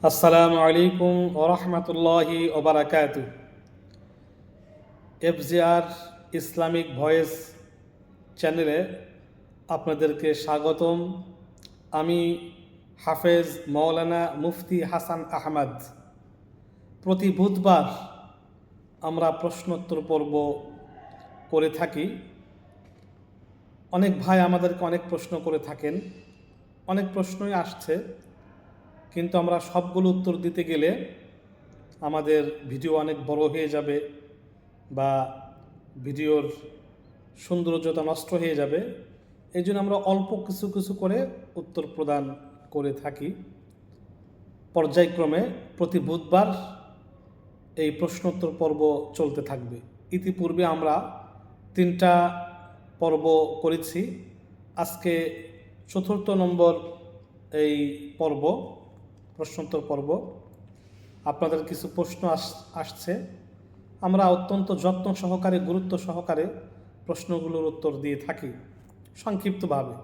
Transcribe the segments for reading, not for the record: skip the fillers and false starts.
আসসালামু আলাইকুম ওরহমতুল্লাহি ওবারাকাতু। এফজিআর ইসলামিক ভয়েস চ্যানেলে আপনাদেরকে স্বাগতম। আমি হাফেজ মৌলানা মুফতি হাসান আহমদ। প্রতি বুধবার আমরা প্রশ্নোত্তর পর্ব করে থাকি। অনেক ভাই আমাদেরকে অনেক প্রশ্ন করে থাকেন, অনেক প্রশ্নই আসছে, কিন্তু আমরা সবগুলো উত্তর দিতে গেলে আমাদের ভিডিও অনেক বড় হয়ে যাবে বা ভিডিওর সৌন্দর্যতা নষ্ট হয়ে যাবে। এই জন্য আমরা অল্প কিছু কিছু করে উত্তর প্রদান করে থাকি। পর্যায়ক্রমে প্রতি বুধবার এই প্রশ্নোত্তর পর্ব চলতে থাকবে। ইতিপূর্বে আমরা 3টা পর্ব করেছি। আজকে 4র্থ নম্বর এই পর্ব, প্রশ্নোত্তর পর্ব। আপনাদের কিছু প্রশ্ন আসছে, আমরা অত্যন্ত যত্ন সহকারে, গুরুত্ব সহকারে প্রশ্নগুলোর উত্তর দিয়ে থাকি সংক্ষিপ্তভাবে।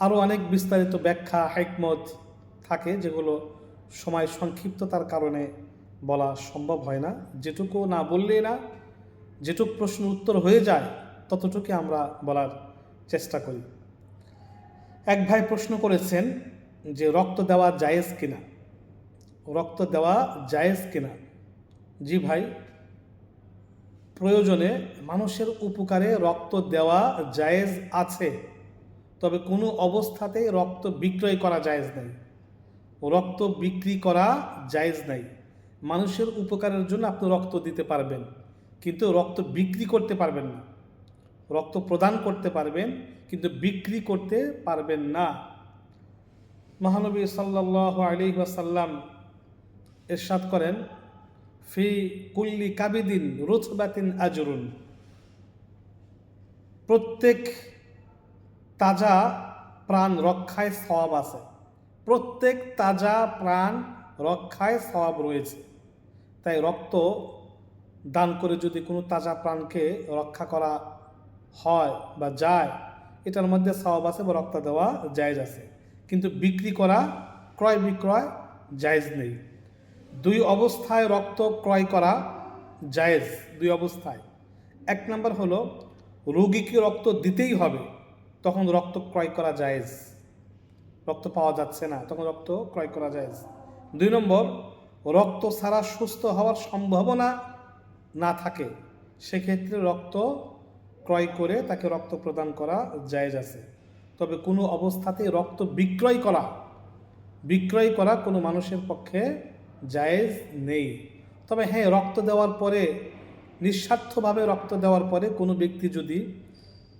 আরও অনেক বিস্তারিত ব্যাখ্যা হিকমত থাকে, যেগুলো সময় সংক্ষিপ্ততার কারণে বলা সম্ভব হয় না। যেটুকু না বললেই না, যেটুকু প্রশ্ন উত্তর হয়ে যায় ততটুকু আমরা বলার চেষ্টা করি। এক ভাই প্রশ্ন করেছেন যে রক্ত দেওয়া জায়েজ কিনা। রক্ত দেওয়া জায়েজ কিনা? জি ভাই, প্রয়োজনে মানুষের উপকারে রক্ত দেওয়া জায়েজ আছে, তবে কোনো অবস্থাতেই রক্ত বিক্রয় করা জায়েজ নাই। রক্ত বিক্রি করা জায়েজ নাই। মানুষের উপকারের জন্য আপনি রক্ত দিতে পারবেন, কিন্তু রক্ত বিক্রি করতে পারবেন না। রক্ত প্রদান করতে পারবেন, কিন্তু বিক্রি করতে পারবেন না। মহানবী সাল্লাল্লাহু আলাইহি ওয়াসাল্লাম ইরশাদ করেন, ফি কুল্লি কাবিদিন রুতবাতিন আজরুন। প্রত্যেক তাজা প্রাণ রক্ষায় সওয়াব আছে। প্রত্যেক তাজা প্রাণ রক্ষায় সওয়াব রয়েছে। তাই রক্ত দান করে যদি কোনো তাজা প্রাণকে রক্ষা করা হয় বা যায়, এটার মধ্যে সওয়াব আছে বা রক্ত দেওয়া জায়েজ আছে। কিন্তু বিক্রি করা, ক্রয় বিক্রয় জায়েজ নেই। 2 অবস্থায় রক্ত ক্রয় করা জায়েজ। 2 অবস্থায়। 1 নম্বর হলো রোগীকে রক্ত দিতেই হবে, তখন রক্ত ক্রয় করা জায়েজ। রক্ত পাওয়া যাচ্ছে না, তখন রক্ত ক্রয় করা জায়েজ। 2 নম্বর, রক্ত ছাড়া সুস্থ হওয়ার সম্ভাবনা না থাকে, সেক্ষেত্রে রক্ত ক্রয় করে তাকে রক্ত প্রদান করা জায়েজ আছে। তবে কোনো অবস্থাতেই রক্ত বিক্রয় করা কোনো মানুষের পক্ষে জায়েজ নেই। তবে হ্যাঁ, রক্ত দেওয়ার পরে, নিঃস্বার্থভাবে রক্ত দেওয়ার পরে কোনো ব্যক্তি যদি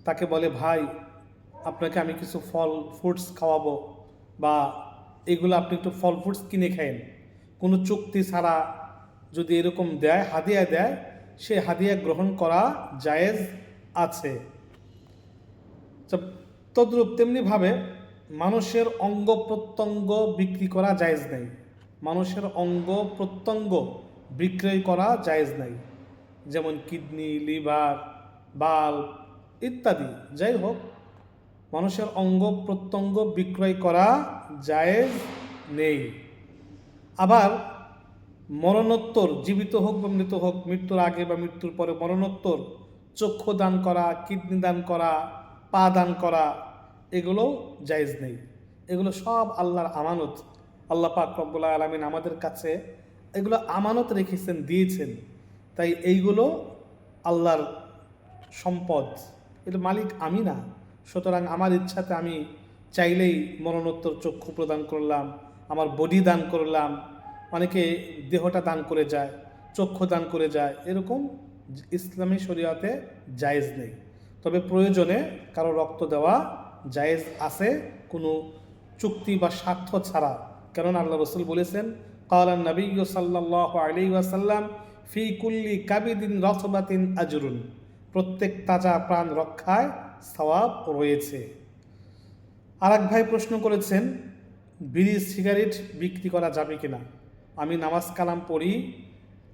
তাকে বলে, ভাই আপনাকে আমি কিছু ফল ফ্রুটস খাওয়াবো, বা এগুলো আপনি একটু ফল ফ্রুটস কিনে খায়েন, কোনো চুক্তি ছাড়া যদি এরকম দেয়, হাদিয়া দেয়, সে হাদিয়া গ্রহণ করা জায়েজ আছে। তদ্রূপ তেমনিভাবে মানুষের অঙ্গ প্রত্যঙ্গ বিক্রি করা জায়েজ নাই। মানুষের অঙ্গ প্রত্যঙ্গ বিক্রয় করা জায়েজ নাই। যেমন কিডনি, লিভার, বাল্ব ইত্যাদি। যাই হোক, মানুষের অঙ্গ প্রত্যঙ্গ বিক্রয় করা জায়েজ নেই। আবার মরণোত্তর, জীবিত হোক বা মৃত হোক, মৃত্যুর আগে বা মৃত্যুর পরে মরণোত্তর চক্ষু দান করা, কিডনি দান করা, পা দান করা, এগুলো জায়েজ নেই। এগুলো সব আল্লাহর আমানত। আল্লাহ পাক রব্বুল আলামিন আমাদের কাছে এগুলো আমানত রেখেছেন, দিয়েছেন। তাই এইগুলো আল্লাহর সম্পদ, এর মালিক আমি না। সুতরাং আমার ইচ্ছাতে আমি চাইলেই মরণোত্তর চক্ষু প্রদান করলাম, আমার বডি দান করলাম। অনেকে দেহটা দান করে যায়, চক্ষু দান করে যায়, এরকম ইসলামী শরীয়তে জায়েজ নেই। তবে প্রয়োজনে কারো রক্ত দেওয়া জায়েজ আছে, কোনো চুক্তি বা স্বার্থ ছাড়া। কেননা আল্লাহ রাসূল বলেছেন, ক্বালান নবী সাল্লাল্লাহু আলাইহি ওয়াসাল্লাম, ফি কুল্লি কাবিদিন রতবাতিন আজরুন। প্রত্যেক তাজা প্রাণ রক্ষায় সওয়াব রয়েছে। আর এক ভাই প্রশ্ন করেছেন, বিড়ি সিগারেট বিক্রি করা যাবে কিনা। আমি নামাজ কালাম পড়ি,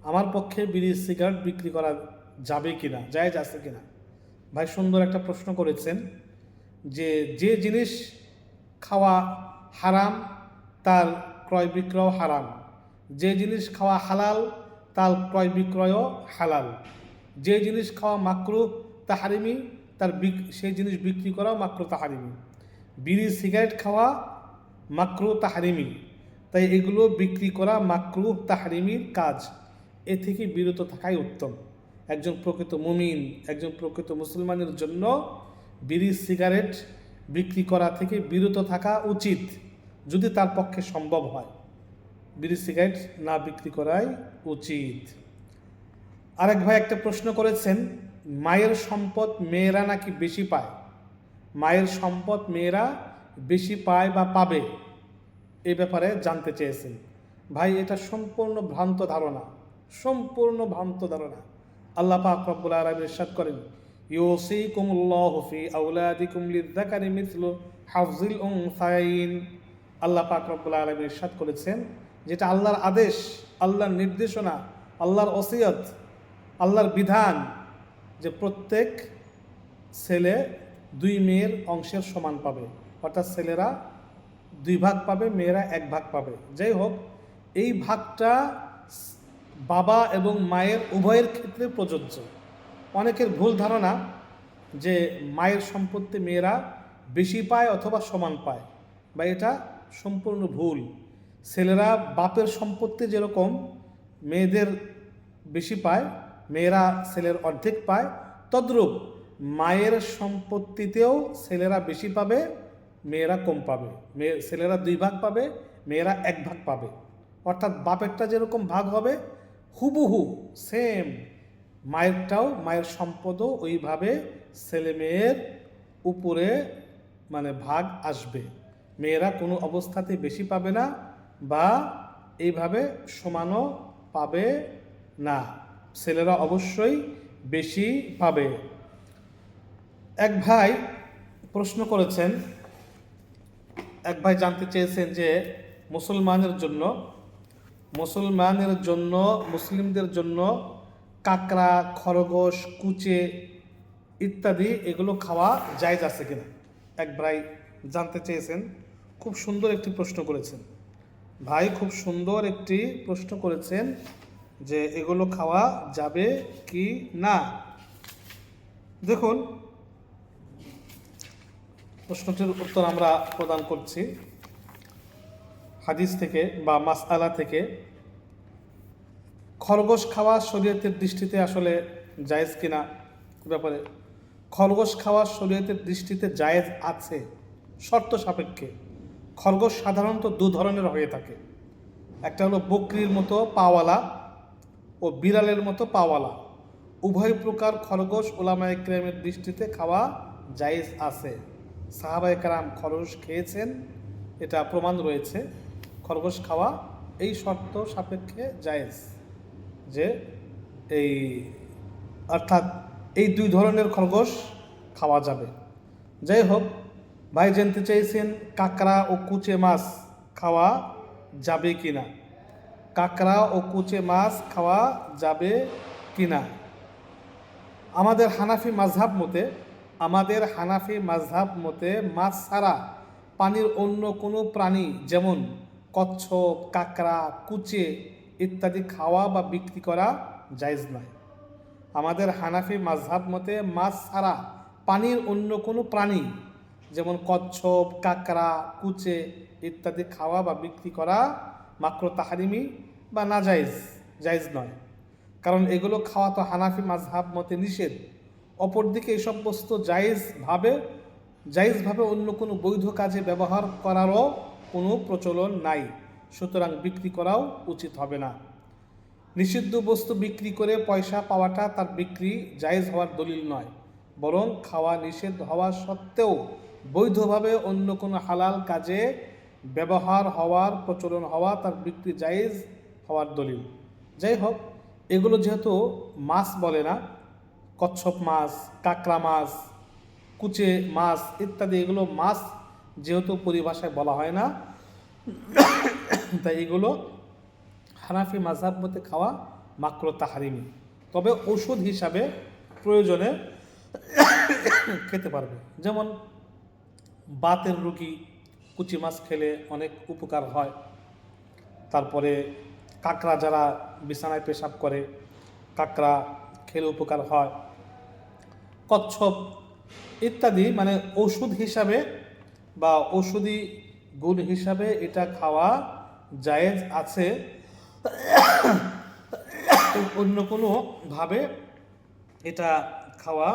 আমার পক্ষে বিড়ি সিগারেট বিক্রি করা যাবে কিনা, জায়েজ আছে কিনা। ভাই সুন্দর একটা প্রশ্ন করেছেন, যে জিনিস খাওয়া হারাম, তার ক্রয় বিক্রয় হারাম। যে জিনিস খাওয়া হালাল তার ক্রয় বিক্রয়ও হালাল। যে জিনিস খাওয়া মাকরুহ তাহরিমি তার সেই জিনিস বিক্রি করাও মাকরুহ তাহরিমি। বিড়ি সিগারেট খাওয়া মাকরুহ তাহরিমি, তাই এগুলো বিক্রি করা মাকরুহ তাহরিমির কাজ। এ থেকে বিরত থাকাই উত্তম। একজন প্রকৃত মুমিন, একজন প্রকৃত মুসলমানের জন্য বিড়ি সিগারেট বিক্রি করা থেকে বিরত থাকা উচিত, যদি তার পক্ষে সম্ভব হয়। বিড়ি সিগারেট না বিক্রি করাই উচিত। আরেক ভাই একটা প্রশ্ন করেছেন, মায়ের সম্পদ মেয়েরা নাকি বেশি পায়। মায়ের সম্পদ মেয়েরা বেশি পায় বা পাবে, এ ব্যাপারে জানতে চেয়েছেন। ভাই, এটা সম্পূর্ণ ভ্রান্ত ধারণা, সম্পূর্ণ ভ্রান্ত ধারণা। আল্লাহ পাক রব্বুল আলামিন ইরশাদ করেন, ইউসিকুমুল্লাহু ফি আওলাদিকুম লিযযাকারি মিসলু হাফযিল উনসায়াইন। আল্লাহ পাক রব্বুল আলামিন ইরশাদ করেছেন, যেটা আল্লাহর আদেশ, আল্লাহর নির্দেশনা, আল্লাহর ওসিয়ত, আল্লাহর বিধান, যে প্রত্যেক ছেলে 2 মেয়ের অংশের সমান পাবে। অর্থাৎ ছেলেরা 2 ভাগ পাবে, মেয়েরা 1 ভাগ পাবে। যাই হোক, এই ভাগটা বাবা এবং মায়ের উভয়ের ক্ষেত্রে প্রযোজ্য। অনেকের ভুল ধারণা যে মায়ের সম্পত্তি মেয়েরা বেশি পায় অথবা সমান পায়, বা এটা সম্পূর্ণ ভুল। ছেলেরা বাপের সম্পত্তি যেরকম মেয়েদের বেশি পায়, মেয়েরা ছেলের অর্ধেক পায়, তদ্রূপ মায়ের সম্পত্তিতেও ছেলেরা বেশি পাবে, মেয়েরা কম পাবে। ছেলেরা 2 ভাগ পাবে, মেয়েরা 1 ভাগ পাবে। অর্থাৎ বাপেরটা যেরকম ভাগ হবে হুবহু সেম মায়েরটাও, মায়ের সম্পদও ওইভাবে ছেলে মেয়ের উপরে ভাগ আসবে। মেয়েরা কোনো অবস্থাতে বেশি পাবে না বা এইভাবে সমানও পাবে না, ছেলেরা অবশ্যই বেশি পাবে। এক ভাই প্রশ্ন করেছেন, এক ভাই জানতে চেয়েছেন যে মুসলিমদের জন্য কাঁকড়া, খরগোশ, কুচে ইত্যাদি এগুলো খাওয়া জায়েজ আছে কিনা। এক ভাই জানতে চেয়েছেন, খুব সুন্দর একটি প্রশ্ন করেছেন ভাই, খুব সুন্দর একটি প্রশ্ন করেছেন যে এগুলো খাওয়া যাবে কি না। দেখুন, প্রশ্নটির উত্তর আমরা প্রদান করছি হাদিস থেকে বা মাসআলা থেকে। খরগোশ খাওয়া শরীয়তের দৃষ্টিতে আসলে জায়েজ কিনা ব্যাপারে, খরগোশ খাওয়া শরীয়তের দৃষ্টিতে জায়েজ আছে, শর্ত সাপেক্ষে। খরগোশ সাধারণত 2 ধরনের হয়ে থাকে। একটা হলো বকরির মতো পাওয়ালা ও বিড়ালের মতো পাওয়ালা। উভয় প্রকার খরগোশ উলামায়ে কেরামের দৃষ্টিতে খাওয়া জায়েজ আছে। সাহাবায়ে কেরাম খরগোশ খেয়েছেন, এটা প্রমাণ রয়েছে। খরগোশ খাওয়া এই শর্ত সাপেক্ষে জায়েজ, যে এই অর্থাৎ এই 2 ধরনের খরগোশ খাওয়া যাবে। যাই হোক, ভাই জানতে চাইছেন কাঁকড়া ও কুচে মাছ খাওয়া যাবে কিনা। কাঁকড়া ও কুচে মাছ খাওয়া যাবে কিনা। আমাদের হানাফি মাযহাব মতে মাছ ছাড়া পানির অন্য কোনো প্রাণী যেমন কচ্ছপ, কাঁকড়া, কুচে ইত্যাদি খাওয়া বা বিক্রি করা জায়েজ নয়। আমাদের হানাফি মাযহাব মতে মাছ ছাড়া পানির অন্য কোনো প্রাণী যেমন কচ্ছপ, কাঁকড়া, কুচে ইত্যাদি খাওয়া বা বিক্রি করা মাকরুহ তাহরিমি বা নাজায়েজ, জায়েজ নয়। কারণ এগুলো খাওয়া তো হানাফি মাযহাব মতে নিষেধ। অপরদিকে এসব বস্তু জায়েজভাবে অন্য কোনো বৈধ কাজে ব্যবহার করারও কোনো প্রচলন নাই, সুতরাং বিক্রি করাও উচিত হবে না। নিষিদ্ধ বস্তু বিক্রি করে পয়সা পাওয়াটা তার বিক্রি জায়েজ হওয়ার দলিল নয়, বরং খাওয়া নিষেধ হওয়া সত্ত্বেও বৈধভাবে অন্য কোনো হালাল কাজে ব্যবহার হওয়ার প্রচলন হওয়া তার বিক্রি জায়েজ হওয়ার দলিল। যাই হোক, এগুলো যেহেতু মাছ বলে না, কচ্ছপ মাছ, কাঁকড়া মাছ, কুচে মাছ ইত্যাদি এগুলো মাছ যেহেতু পরিভাষায় বলা হয় না, তাই এগুলো হানাফি মাযহাব মতে খাওয়া মাকরুহ তাহরিমি। তবে ওষুধ হিসাবে প্রয়োজনে খেতে পারবে। যেমন বাতের রোগী কুচি মাছ খেলে অনেক উপকার হয়। তারপরে কাঁকড়া যারা বিছানায় পেশাব করে, কাঁকড়া খেলে উপকার হয়, কচ্ছপ ইত্যাদি, মানে ওষুধ হিসাবে বা ওষুধি গুণ হিসাবে এটা খাওয়া জায়েজ আছে, অন্য কোনো ভাবে এটা খাওয়া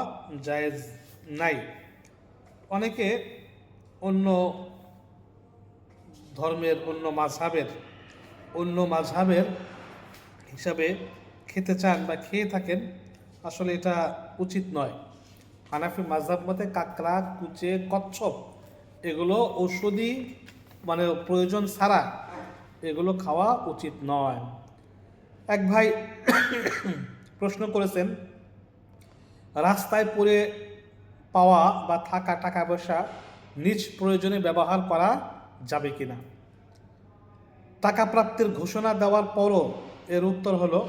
জায়েজ নাই। অনেকে অন্য ধর্মের অন্য মাযহাবের হিসাবে খেতে চান বা খেয়ে থাকেন, আসলে এটা উচিত নয়। হানাফি মাযহাব মতে কাঁকড়া, কুচে, কচ্ছপ এগুলো ঔষধি, মানে প্রয়োজন ছাড়া এগুলো খাওয়া উচিত নয়। এক ভাই প্রশ্ন করেছেন, রাস্তায় পড়ে পাওয়া বা থাকা টাকা পয়সা নিজ প্রয়োজনে ব্যবহার করা যাবে কিনা। টাকা প্রাপ্তির ঘোষণা দেওয়ার পরও এর উত্তর হলো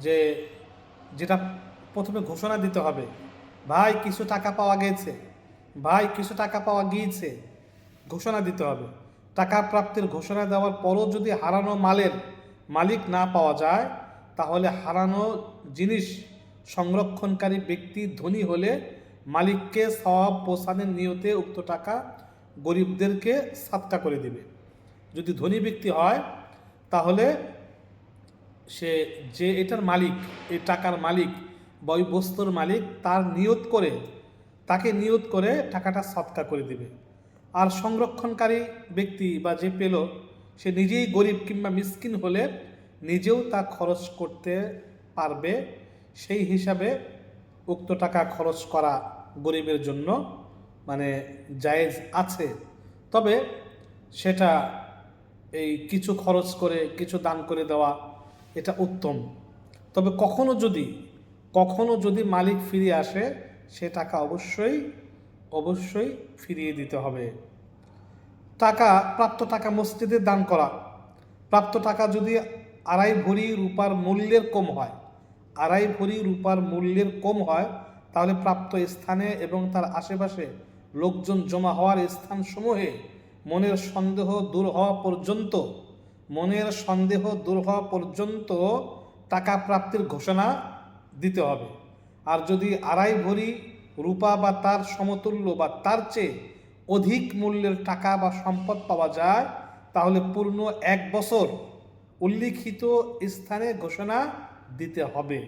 যে, যেটা প্রথমে ঘোষণা দিতে হবে, ভাই কিছু টাকা পাওয়া গেছে, ভাই কিছু টাকা পাওয়া গিয়েছে, ঘোষণা দিতে হবে। টাকা প্রাপ্তির ঘোষণা দেওয়ার পরও যদি হারানো মালের মালিক না পাওয়া যায়, তাহলে হারানো জিনিস সংরক্ষণকারী ব্যক্তি ধনী হলে মালিককে সওয়াব পৌঁছানোর নিয়তে উক্ত টাকা গরিবদেরকে সাদকা করে দিবে। যদি ধনী ব্যক্তি হয় তাহলে সে, যে এটার মালিক, এই টাকার মালিক বা ওই বস্তুর মালিক, তাকে নিয়ত করে টাকাটা সদকা করে দিবে। আর সংরক্ষণকারী ব্যক্তি বা যে পেল, সে নিজেই গরিব কিংবা মিসকিন হলে নিজেও তা খরচ করতে পারবে, সেই হিসাবে উক্ত টাকা খরচ করা গরিবের জন্য মানে জায়েজ আছে। তবে সেটা এই কিছু খরচ করে কিছু দান করে দেওয়া এটা উত্তম। তবে কখনো যদি মালিক ফিরে আসে, সে টাকা অবশ্যই ফিরিয়ে দিতে হবে। প্রাপ্ত টাকা মসজিদে দান করা। প্রাপ্ত টাকা যদি 2.5 ভরি রূপার মূল্যের কম হয়, তাহলে প্রাপ্ত স্থানে এবং তার আশেপাশে লোকজন জমা হওয়ার স্থানসমূহে মনের সন্দেহ দূর হওয়া পর্যন্ত টাকা প্রাপ্তির ঘোষণা দিতে হবে। আর যদি 2.5 ভরি রূপা বা তার সমতুল্য বা তার চেয়ে অধিক মূল্যের টাকা বা সম্পদ পাওয়া যায়, তাহলে পূর্ণ 1 বছর উল্লিখিত স্থানে ঘোষণা দিতে হবে।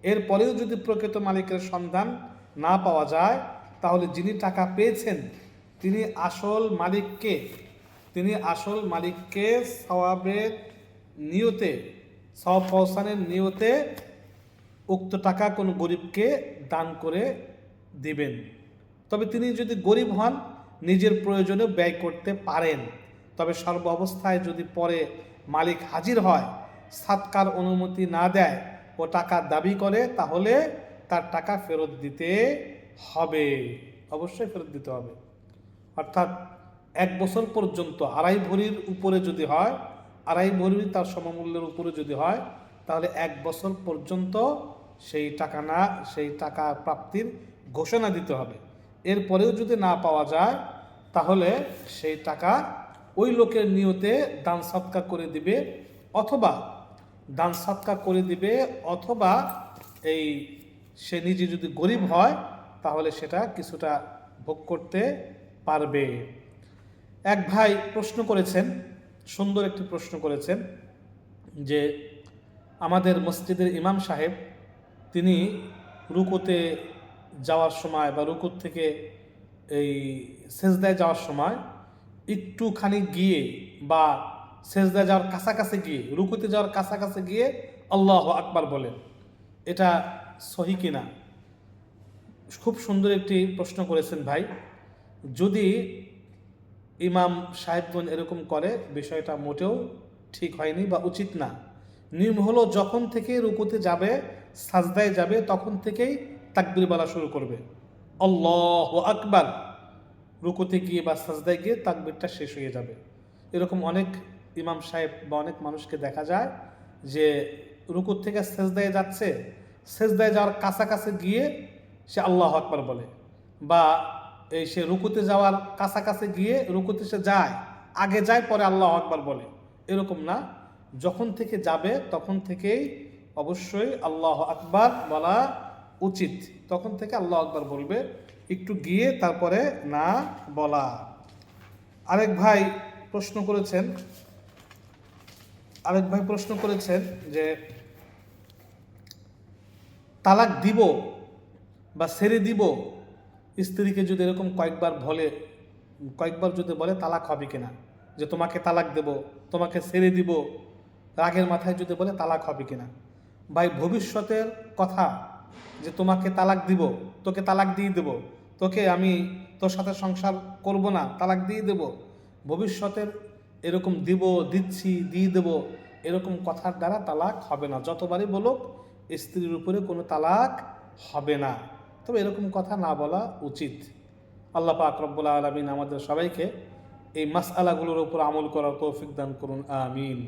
এরপরেও যদি প্রকৃত মালিকের সন্ধান না পাওয়া যায়, তাহলে যিনি টাকা পেয়েছেন তিনি আসল মালিককে সওয়াব পৌঁছানোর নিয়তে উক্ত টাকা কোনো গরিবকে দান করে দিবেন। তবে তিনি যদি গরিব হন, নিজের প্রয়োজনে ব্যয় করতে পারেন। তবে সর্ব অবস্থায় যদি পরে মালিক হাজির হয়, সাদকার অনুমতি না দেয় ও টাকা দাবি করে, তাহলে তার টাকা ফেরত দিতে হবে, অবশ্যই ফেরত দিতে হবে। অর্থাৎ 1 বছর পর্যন্ত 2.5 ভরির উপরে যদি হয়, 2.5 ভরি তার সমমূল্যের উপরে যদি হয়, তাহলে 1 বছর পর্যন্ত সেই টাকা প্রাপ্তির ঘোষণা দিতে হবে। এরপরেও যদি না পাওয়া যায়, তাহলে সেই টাকা ওই লোকের নিয়তে দান সৎকার করে দিবে, অথবা সে নিজে যদি গরিব হয়, তাহলে সেটা কিছুটা ভোগ করতে পারবে। এক ভাই প্রশ্ন করেছেন, সুন্দর একটি প্রশ্ন করেছেন, যে আমাদের মসজিদের ইমাম সাহেব তিনি রুকুতে যাওয়ার সময় বা রুকুত থেকে এই সেজদায় যাওয়ার সময় একটুখানি গিয়ে বা সেজদায় যাওয়ার কাছাকাছি গিয়ে, রুকুতে যাওয়ার কাছাকাছি গিয়ে আল্লাহু আকবার বলেন, এটা সহি কিনা? খুব সুন্দর একটি প্রশ্ন করেছেন ভাই। যদি ইমাম সাহেবগণ এরকম করে, বিষয়টা মোটেও ঠিক হয়নি বা উচিত না। নিয়ম হলো, যখন থেকে রুকুতে যাবে, সাজদায় যাবে, তখন থেকেই তাকবীর বলা শুরু করবে, আল্লাহু আকবার। রুকুতে গিয়ে বা সাজদায় গিয়ে তাকবীরটা শেষ হয়ে যাবে। এরকম অনেক ইমাম সাহেব বা অনেক মানুষকে দেখা যায় যে রুকুত থেকে সেজদায় যাচ্ছে, সেজদায় যাওয়ার কাছাকাছি গিয়ে সে আল্লাহু আকবার বলে, বা সে রুকুতে যাওয়ার কাছাকাছি গিয়ে রুকুতে সে আগে যায় পরে আল্লাহু আকবার বলে, এরকম না, যখন থেকে যাবে তখন থেকেই অবশ্যই আল্লাহ আকবার বলা উচিত। তখন থেকে আল্লাহ আকবার বলবে, একটু গিয়ে তারপরে না বলা। আরেক ভাই প্রশ্ন করেছেন যে তালাক দিব বা ছেড়ে দিব স্ত্রীকে যদি এরকম কয়েকবার যদি বলে তালাক হবে কিনা, যে তোমাকে তালাক দেব, তোমাকে ছেড়ে দিব, রাগের মাথায় যদি বলে তালাক হবে কিনা। ভাই, ভবিষ্যতের কথা, যে তোমাকে তালাক দিব, তোকে তালাক দিয়ে দেব, আমি তোর সাথে সংসার করব না, তালাক দিয়ে দেব, ভবিষ্যতের এরকম দিচ্ছি, দিয়ে দেব, এরকম কথার দ্বারা তালাক হবে না। যতবারই বলুক, স্ত্রীর উপরে কোনো তালাক হবে না। তবে এরকম কথা না বলা উচিত। আল্লাহ পাক রব্বুল আলামিন আমাদের সবাইকে এই মাসআলাগুলোর উপর আমল করার তৌফিক দান করুন, আমিন।